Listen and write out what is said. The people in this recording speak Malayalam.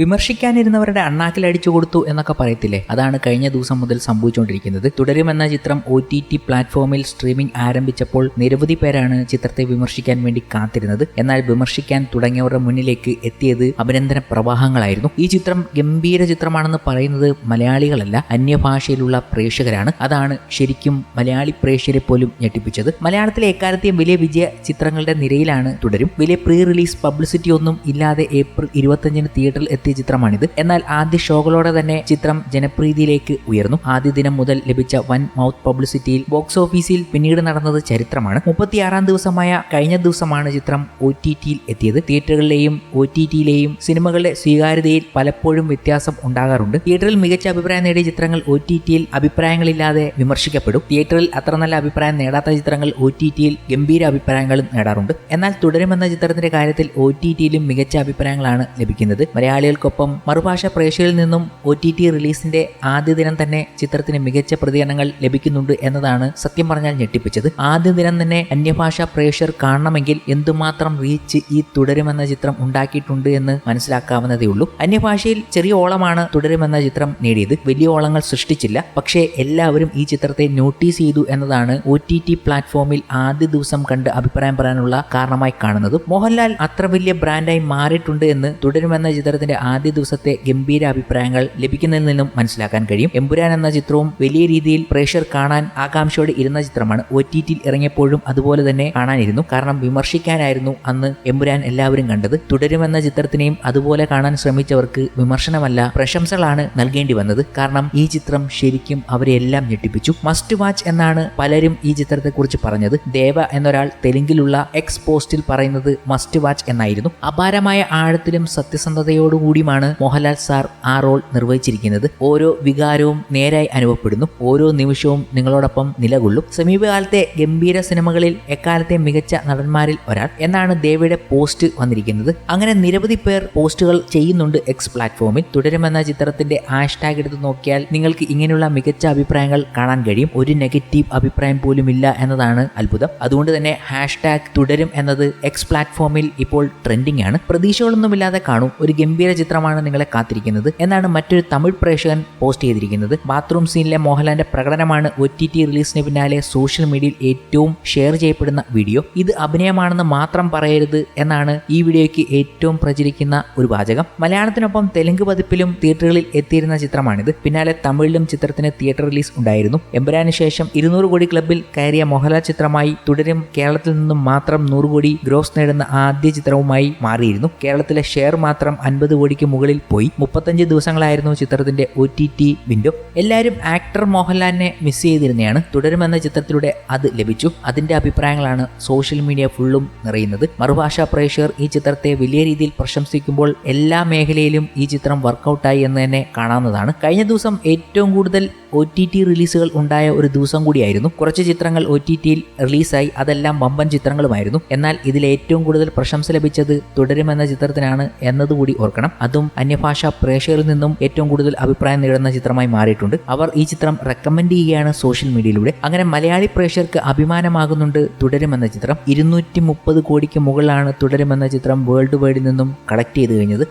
വിമർശിക്കാനിരുന്നവരുടെ അണ്ണാക്കിലടിച്ചു കൊടുത്തു എന്നൊക്കെ പറയത്തില്ലേ, അതാണ് കഴിഞ്ഞ ദിവസം മുതൽ സംഭവിച്ചുകൊണ്ടിരിക്കുന്നത്. തുടരുമെന്ന ചിത്രം OTT പ്ലാറ്റ്ഫോമിൽ സ്ട്രീമിംഗ് ആരംഭിച്ചപ്പോൾ നിരവധി പേരാണ് ചിത്രത്തെ വിമർശിക്കാൻ വേണ്ടി കാത്തിരുന്നത്. എന്നാൽ വിമർശിക്കാൻ തുടങ്ങിയവരുടെ മുന്നിലേക്ക് എത്തിയത് അഭിനന്ദന പ്രവാഹങ്ങളായിരുന്നു. ഈ ചിത്രം ഗംഭീര ചിത്രമാണെന്ന് പറയുന്നത് മലയാളികളല്ല, അന്യഭാഷയിലുള്ള പ്രേക്ഷകരാണ്. അതാണ് ശരിക്കും മലയാളി പ്രേക്ഷകരെ പോലും ഞെട്ടിപ്പിച്ചത്. മലയാളത്തിലെ എക്കാലത്തെയും വലിയ വിജയ ചിത്രങ്ങളുടെ നിരയിലാണ് തുടരും. വലിയ പ്രീ റിലീസ് പബ്ലിസിറ്റി ഒന്നും ഇല്ലാതെ ഏപ്രിൽ 25-ന് തിയേറ്ററിൽ എത്തിയ ചിത്രമാണിത്. എന്നാൽ ആദ്യ ഷോകളോടെ തന്നെ ചിത്രം ജനപ്രീതിയിലേക്ക് ഉയർന്നു. ആദ്യ ദിനം മുതൽ ലഭിച്ച വൻ മൗത്ത് പബ്ലിസിറ്റിയിൽ ബോക്സ് ഓഫീസിൽ പിന്നീട് നടന്നത് ചരിത്രമാണ്. 36-ാം ദിവസമായ കഴിഞ്ഞ ദിവസമാണ് ചിത്രം OTTയിൽ എത്തിയത്. തിയേറ്ററുകളിലെയും OTTയിലെയും സിനിമകളുടെ സ്വീകാര്യതയിൽ പലപ്പോഴും വ്യത്യാസം ഉണ്ടാകാറുണ്ട്. തിയേറ്ററിൽ മികച്ച അഭിപ്രായം നേടിയ ചിത്രങ്ങൾ OTTയിൽ അഭിപ്രായങ്ങളില്ലാതെ വിമർശിക്കപ്പെടും. തിയേറ്ററിൽ അത്ര നല്ല അഭിപ്രായം നേടാത്ത ചിത്രങ്ങൾ OTTയിൽ ഗംഭീര അഭിപ്രായങ്ങളും നേടാറുണ്ട്. എന്നാൽ തുടരുമെന്ന ചിത്രത്തിന്റെ കാര്യത്തിൽ OTTയിലും മികച്ച അഭിപ്രായങ്ങളാണ് ലഭിക്കുന്നത്. മലയാളികൾക്കൊപ്പം മറുഭാഷ പ്രേക്ഷകരിൽ നിന്നും OTT റിലീസിന്റെ ആദ്യ ദിനം തന്നെ ചിത്രത്തിന് മികച്ച പ്രതികരണങ്ങൾ ലഭിക്കുന്നുണ്ട് എന്നതാണ് സത്യം പറഞ്ഞാൽ ഞെട്ടിപ്പിച്ചത്. ആദ്യ ദിനം തന്നെ അന്യഭാഷാ പ്രേക്ഷകർ കാണണമെങ്കിൽ എന്തുമാത്രം റീച്ച് ഈ തുടരുമെന്ന ചിത്രം ഉണ്ടാക്കിയിട്ടുണ്ട് എന്ന് മനസ്സിലാക്കാവുന്നതേ ഉള്ളൂ. അന്യഭാഷയിൽ ചെറിയ ഓളമാണ് തുടരുമെന്ന ചിത്രം നേടിയത്. വലിയ ഓളങ്ങൾ സൃഷ്ടിച്ചില്ല. പക്ഷേ എല്ലാവരും ഈ ചിത്രത്തെ നോട്ടീസ് ചെയ്തു എന്നതാണ് OTT പ്ലാറ്റ്ഫോമിൽ ആദ്യ ദിവസം കണ്ട് അഭിപ്രായം പറയാനുള്ള കാരണമായി കാണുന്നത്. മോഹൻലാൽ അത്ര വലിയ ബ്രാൻഡായി മാറിയിട്ടുണ്ട് എന്ന് തുടരുമെന്ന ചിത്രത്തിന്റെ ആദ്യ ദിവസത്തെ ഗംഭീര അഭിപ്രായങ്ങൾ ലഭിക്കുന്നതിൽ നിന്നും മനസ്സിലാക്കാൻ കഴിയും. എമ്പുരാൻ എന്ന ചിത്രവും വലിയ രീതിയിൽ പ്രേക്ഷകർ കാണാൻ ആകാംക്ഷയോടെ ഇരുന്ന ചിത്രമാണ്. OTTയിൽ ഇറങ്ങിയപ്പോഴും അതുപോലെ തന്നെ കാണാനിരുന്നു. കാരണം വിമർശിക്കാനായിരുന്നു അന്ന് എമ്പുരാൻ എല്ലാവരും കണ്ടത്. തുടരുമെന്ന ചിത്രത്തിനെയും അതുപോലെ കാണാൻ ശ്രമിച്ചവർക്ക് വിമർശനമല്ല പ്രശംസകളാണ് നൽകേണ്ടി വന്നത്. കാരണം ഈ ചിത്രം ശരിക്കും അവരെ എല്ലാം ഞെട്ടിപ്പിച്ചു. മസ്റ്റ് വാച്ച് എന്നാണ് പലരും ഈ ചിത്രത്തെക്കുറിച്ച് പറഞ്ഞത്. ദേവ എന്നൊരാൾ തെലുങ്കിലുള്ള എക്സ് പോസ്റ്റിൽ പറയുന്നത് മസ്റ്റ് വാച്ച് എന്നായിരുന്നു. അപാരമായ ആഴത്തിലും സത്യസന്ധതയോടുകൂടിയുമാണ് മോഹൻലാൽ സാർ ആ റോൾ നിർവഹിച്ചിരിക്കുന്നത്. ഓരോ വികാരവും നേരായി അനുഭവപ്പെടുന്നു. ഓരോ നിമിഷവും നിങ്ങളോടൊപ്പം നിലകൊള്ളും. സമീപകാലത്തെ ഗംഭീര സിനിമകളിൽ എക്കാലത്തെ മികച്ച നടന്മാരിൽ ഒരാൾ എന്നാണ് ദേവയുടെ പോസ്റ്റ് വന്നിരിക്കുന്നത്. അങ്ങനെ നിരവധി പേർ പോസ്റ്റുകൾ ചെയ്യുന്നുണ്ട് എക്സ് പ്ലാറ്റ്ഫോമിൽ. തുടരുമെന്ന ചിത്രത്തിന്റെ ഹാഷ്ടാഗ് എടുത്ത് നോക്കിയാൽ നിങ്ങൾക്ക് ഇങ്ങനെയുള്ള മികച്ച അഭിപ്രായങ്ങൾ കാണാൻ കഴിയും. ഒരു നെഗറ്റീവ് അഭിപ്രായം പോലും ഇല്ല എന്നതാണ് അത്ഭുതം. അതുകൊണ്ട് തന്നെ ഹാഷ്ടാഗ് തുടരും എന്നത് എക്സ് പ്ലാറ്റ്ഫോമിൽ ഇപ്പോൾ ട്രെൻഡിംഗ് ആണ്. പ്രതീക്ഷകളൊന്നുമില്ലാതെ കാണൂ, ഒരു ഗംഭീര ചിത്രമാണ് നിങ്ങളെ കാത്തിരിക്കുന്നത് എന്നാണ് മറ്റൊരു തമിഴ് പ്രേക്ഷകൻ പോസ്റ്റ് ചെയ്തിരിക്കുന്നത്. ബാത്റൂം സീനിലെ മോഹൻലാലിന്റെ പ്രകടനമാണ് OTT റിലീസിന് പിന്നാലെ സോഷ്യൽ മീഡിയയിൽ ഏറ്റവും ഷെയർ ചെയ്യപ്പെടുന്ന വീഡിയോ. ഇത് അഭിനയമാണെന്ന് മാത്രം പറയരുത് എന്നാണ് ഈ വീഡിയോയ്ക്ക് ഏറ്റവും പ്രചരിക്കുന്ന ഒരു വാചകം. മലയാളത്തിനൊപ്പം തെലുങ്ക് പതിപ്പിലും തിയേറ്ററുകളിൽ എത്തിയിരുന്ന ചിത്രമാണിത്. പിന്നാലെ തമിഴിലും ചിത്രത്തിന് തിയേറ്റർ റിലീസ് ഉണ്ടായിരുന്നു. എമ്പുരാന് ശേഷം 200 കോടി ക്ലബിൽ കയറിയ മോഹൻലാൽ ചിത്രമായി തുടരും കേരളത്തിൽ നിന്നും മാത്രം 100 കോടി ഗ്രോസ് നേടുന്ന ആദ്യ ചിത്രവുമായി മാറിയിരുന്നു. കേരളത്തിലെ ഷെയർ മാത്രം 50 കോടിക്ക് മുകളിൽ പോയി. 35 ദിവസങ്ങളായിരുന്നു ചിത്രത്തിന്റെ OTT വിൻഡോ. എല്ലാവരും ആക്ടർ മോഹൻലാലിനെ മിസ് ചെയ്തിരുന്നതാണ്. തുടരുമെന്ന ചിത്രത്തിലൂടെ അത് ലഭിച്ചു. അതിന്റെ അഭിപ്രായങ്ങളാണ് സോഷ്യൽ മീഡിയ ഫുള്ളും നിറയുന്നത്. മറുഭാഷാ പ്രേക്ഷകർ ഈ ചിത്രത്തെ വലിയ രീതിയിൽ പ്രശംസിക്കുമ്പോൾ എല്ലാ മേഖലയിലും ഈ ചിത്രം വർക്കൗട്ടായി എന്ന് തന്നെ കാണാവുന്നതാണ്. കഴിഞ്ഞ ദിവസം ഏറ്റവും കൂടുതൽ OTT റിലീസുകൾ ഉണ്ടായ ഒരു ദിവസം കൂടിയായിരുന്നു. കുറച്ച് ചിത്രങ്ങൾ OTTയിൽ റിലീസായി, അതെല്ലാം വമ്പൻ ചിത്രങ്ങളുമായിരുന്നു. എന്നാൽ ഇതിൽ ഏറ്റവും കൂടുതൽ പ്രശംസ ലഭിച്ചത് തുടരുമെന്ന ചിത്രത്തിനാണ് എന്നതുകൂടി ഓർക്കണം. അതും അന്യഭാഷാ പ്രേക്ഷകരിൽ നിന്നും ഏറ്റവും കൂടുതൽ അഭിപ്രായം നേടുന്ന ചിത്രമായി മാറിയിട്ടുണ്ട്. അവർ ഈ ചിത്രം റെക്കമെൻഡ് ചെയ്യുകയാണ് സോഷ്യൽ മീഡിയയിലൂടെ. അങ്ങനെ മലയാളി പ്രേക്ഷകർക്ക് അഭിമാനമാകുന്നുണ്ട് തുടരുമെന്ന ചിത്രം. 230 കോടിക്ക് മുകളിലാണ് തുടരുമെന്ന ചിത്രം വേൾഡ് വൈഡിൽ നിന്നും കളക്ട് ചെയ്ത് കഴിഞ്ഞത്.